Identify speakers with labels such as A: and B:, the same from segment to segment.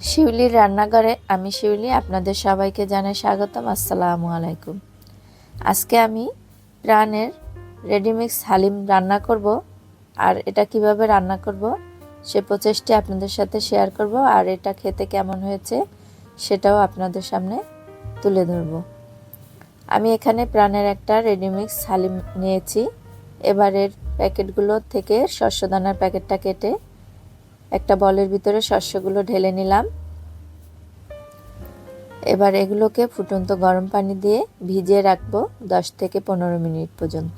A: শিউলির রান্নাঘরে আমি শিউলি আপনাদের সবাইকে জানাই স্বাগতম। আসসালামু আলাইকুম। আজকে আমি প্রাণের রেডিমিক্স হালিম রান্না করব, আর এটা কিভাবে রান্না করব সে প্রচেষ্টা আপনাদের সাথে শেয়ার করব, আর এটা খেতে কেমন হয়েছে সেটাও আপনাদের সামনে তুলে ধরব। আমি এখানে প্রাণের একটা রেডিমিক্স হালিম নিয়েছি। এবারের প্যাকেটগুলো থেকে শস্যদানার প্যাকেটটা কেটে একটা বলের ভিতরে শস্যগুলো ঢেলে নিলাম। এবার এগুলোকে ফুটন্ত গরম পানি দিয়ে ভিজিয়ে রাখবো 10 থেকে 15 মিনিট পর্যন্ত।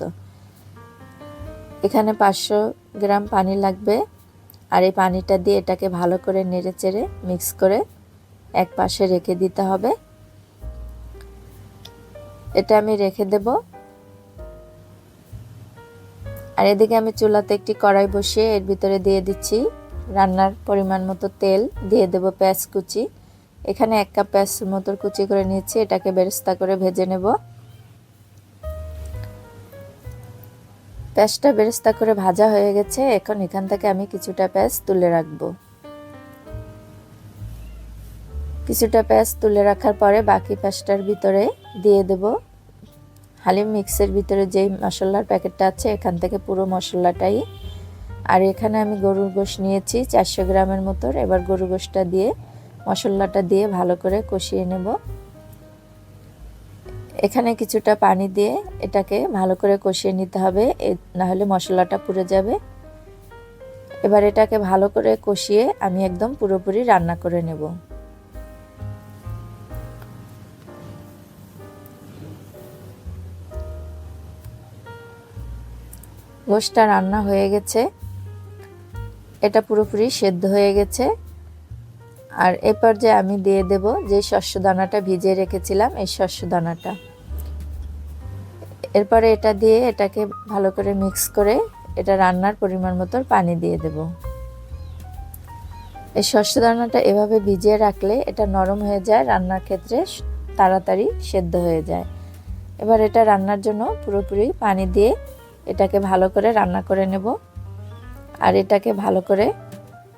A: এখানে 500 গ্রাম পানি লাগবে, আর এই পানিটা দিয়ে এটাকে ভালো করে নেড়েচেড়ে মিক্স করে এক পাশে রেখে দিতে হবে। এটা আমি রেখে দেব। আর এদিকে আমি চুলাতে একটি কড়াই বসিয়ে এর ভিতরে দিয়ে দিচ্ছি রান্নার পরিমাণ মতো তেল, দিয়ে দেব পেঁয়াজ কুচি। এখানে 1 কাপ পেঁয়াজ মতো কুচি করে নিয়েছি, এটাকে বেরেস্তা করে ভেজে নেব। পেঁয়াজটা বেরেস্তা করে ভাজা হয়ে গেছে। এখন এখান থেকে আমি কিছুটা পেঁয়াজ তুলে রাখবো। কিছুটা পেঁয়াজ তুলে রাখার পরে বাকি পেঁয়াজটার ভিতরে দিয়ে দেব হালিম মিক্সের ভিতরে যেই মশলার প্যাকেটটা আছে এখান থেকে পুরো মশলাটাই। আর এখানে আমি গরুর গোশত নিয়েছি 400 গ্রামের মতো। এবার গরুর গোশতটা দিয়ে মশলাটা দিয়ে ভালো করে কষিয়ে নেব। এখানে কিছুটা পানি দিয়ে এটাকে ভালো করে কষিয়ে নিতে হবে, না হলে মশলাটা পুড়ে যাবে। এবার এটাকে ভালো করে কষিয়ে আমি একদম পুরোপুরি রান্না করে নেব। গোশতটা রান্না হয়ে গেছে, এটা পুরোপুরি সেদ্ধ হয়ে গেছে। আর এই পর্যায়ে আমি দিয়ে দেব যে শস্য দানাটা ভিজিয়ে রেখেছিলাম, এই শস্য দানাটা। এরপরে এটা দিয়ে এটাকে ভালো করে মিক্স করে এটা রান্নার পরিমাণ মতো পানি দিয়ে দেব। এই শস্য দানাটা এভাবে ভিজিয়ে রাখলে এটা নরম হয়ে যায়, রান্নার ক্ষেত্রে তাড়াতাড়ি সেদ্ধ হয়ে যায়। এবার এটা রান্নার জন্য পুরোপুরি পানি দিয়ে এটাকে ভালো করে রান্না করে নেব। আর এটাকে ভালো করে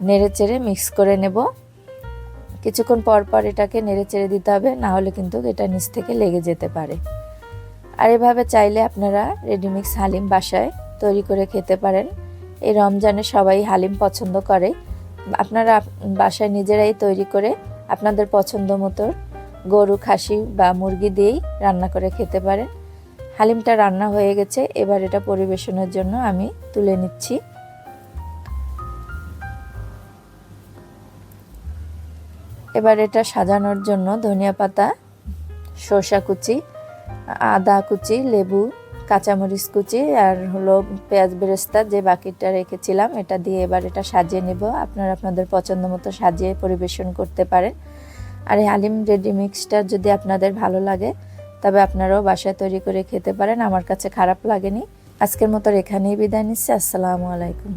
A: নেড়েচেড়ে মিক্স করে নেব। কিছুক্ষণ পর পর এটাকে নেড়েচেড়ে দিতে হবে, না হলে কিন্তু এটা নিচ থেকে লেগে যেতে পারে। আর এভাবে চাইলে আপনারা রেডিমিক্স হালিম বাসায় তৈরি করে খেতে পারেন। এই রমজানে সবাই হালিম পছন্দ করে। আপনারা বাসায় নিজেরাই তৈরি করে আপনাদের পছন্দ মতো গরু, খাসি বা মুরগি দিয়েই রান্না করে খেতে পারেন। হালিমটা রান্না হয়ে গেছে, এবার এটা পরিবেশনের জন্য আমি তুলে নিচ্ছি। এবার এটা সাজানোর জন্য ধনিয়া পাতা, সরষা কুচি, আদা কুচি, লেবু, কাঁচামরিচ কুচি আর হলো পেঁয়াজ বেরেস্তা যে বাকিটা রেখেছিলাম এটা দিয়ে এবার এটা সাজিয়ে নেব। আপনারা আপনাদের পছন্দ মতো সাজিয়ে পরিবেশন করতে পারেন। আর এই হালিম রেডি মিক্সটা যদি আপনাদের ভালো লাগে তবে আপনারাও বাসায় তৈরি করে খেতে পারেন। আমার কাছে খারাপ লাগেনি। আজকের মতো এখানেই বিদায় নিচ্ছি। আসসালামু আলাইকুম।